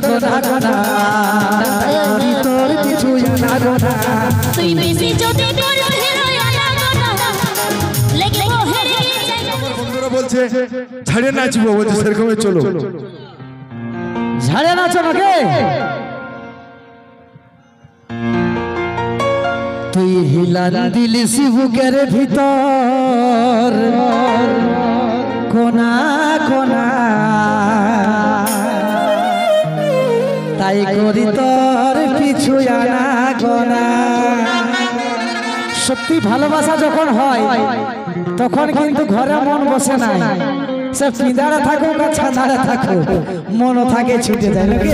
কোনা কোনা তোর কিছু জানা গোনা তুই বেশি যদি করো হেরোয়ানা গোনা লেগে ও হেরে যাই বন্ধুরা বলছে ঝাড়ে নাচবো বলছে সেরকমই চলো ঝাড়ে নাচো নাকি তুই হিলান দিলি বুকের ভিতর কোনা কোনা তাই করি তোর পিছু আনা গোনা সত্যি ভালোবাসা যখন হয় তখন কিন্তু ঘরে মন বসে না সে পিঁদারে থাকুক আর ছাদারে থাকুক মনও থাকে ছুটে যায় নাকি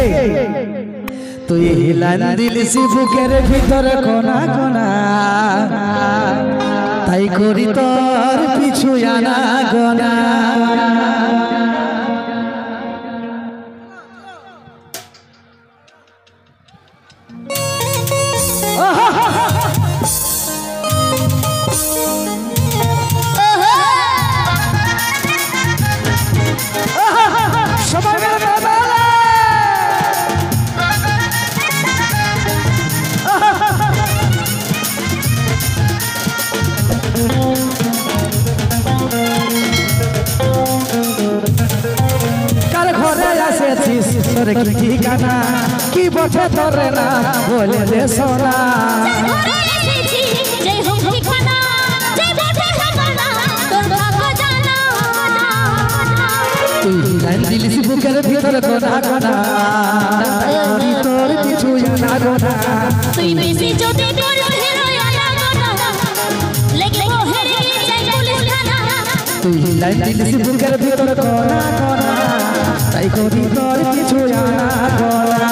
তুই হিলান দিলিস বুকের ভিতরে কোনা কোনা তাই করি তোর পিছু আনা গোনা তোর কি ঠিকানা কি বটে তোরে না বলে দে সোনা তুই লাইন দিলিস বুকের ভিতরে কোনা কোনা তোর কিছু জানা গোনা তুই বেশি যদি করো হেরোয়ানা গোনা লেগে ও হেরে যাই পুলিশ থানা তুই লাইন দিলিস বুকের ভিতরে কোনা কোনা তাই করি তোর কিছু জানা গোনা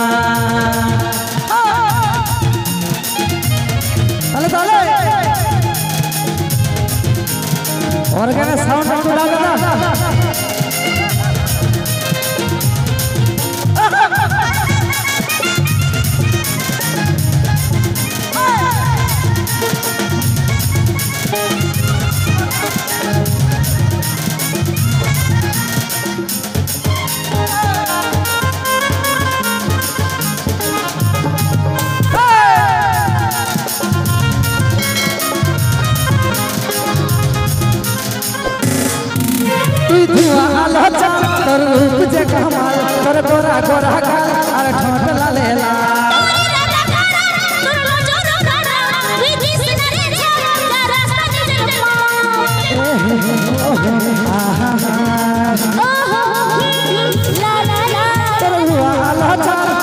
তাহলে তাহলে অর্গানের সাউন্ড একটু লাগা না তোর রূপ যে কমাল তোর গোরা গোরা গাল আর ঠোঁট লালে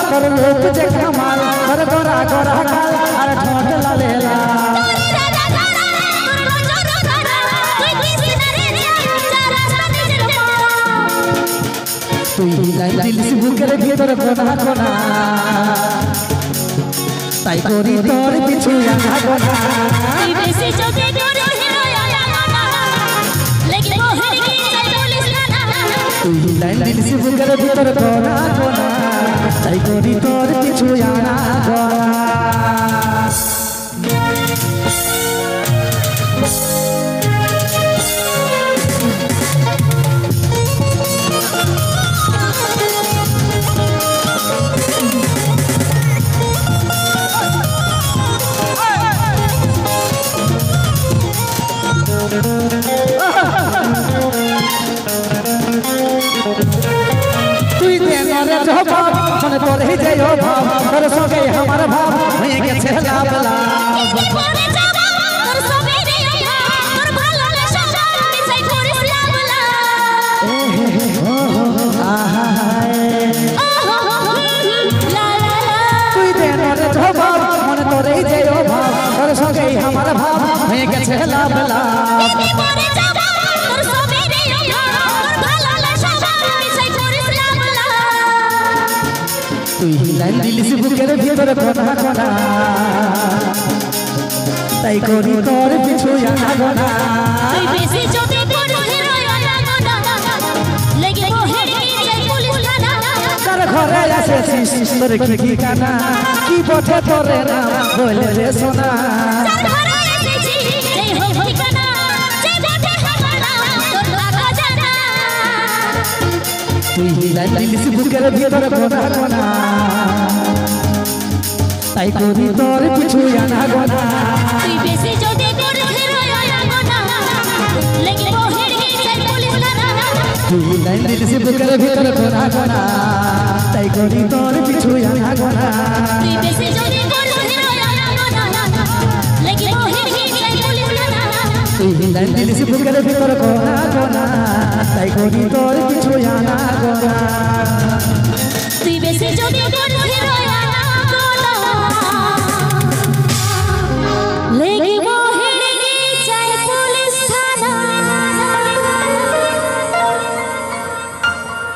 তোর রূপ যে কমাল তোর গোরা গোরা গাল আর ঠোঁট লালে তুই দিলিস বুকের ভিতরে কোনা কোনা তাই করি তোর পিছু আনা গোনা তুই বেশি যদি করো হেরোয়ানা গোনা লেগে ও হেরে যাই পুলিশ থানা তুই দিলিস বুকের ভিতরে কোনা কোনা তাই করি তোর পিছু আনা গোনা তুই দেনারে জবাব মনে পড়ে যাই ও ভাব তোর সঙ্গে আমার ভাব হয়ে গেছে লাভ লাভ কি পরে যাব তোর সবে রে তোর ভালোবাসা মিশাই করিস লাভ লাভ লা লা লা তুই দেনারে জবাব মনে পড়ে যাই ও ভাব তোর সঙ্গে আমার ভাব হয়ে গেছে লাভ লাভ কি পরে যাব তোর সবে রে তোর ভালোবাসা মিশাই করিস লাভ লাভ তুই লাইন দিলিস বুকের ভিতরে কোনা কোনা তাই করি তোর পিছু আনা গোনা তুই বেশি যদি করো হেরোয়ানা গোনা লেগে ও হেরে যাই পুলিশ থানা তার ঘরে এসেছিস তোর কি ঠিকানা কি পথে তোরে না বলে রে সোনা ঘরে এসেছি এই হোক ঠিকানা যে বটে হামারা তোর লাগা জানা তুই লাইন দিলিস বুকের ভিতর কোনা কোনা তাই করি তোর কিছু আনা গোনা তুই বেশি যদি করিস রয়া গোনা লাগিব হিড়কি চাই পুলিশ থানা তুই লাইন দিলিস বুকের ভিতর কোনা কোনা তাই করি তোর কিছু আনা গোনা তুই বেশি যদি করিস রয়া গোনা লাগিব হিড়কি চাই পুলিশ থানা তুই লাইন দিলিস বুকের ভিতর কোনা কোনা তাই করি তোর কিছু আনা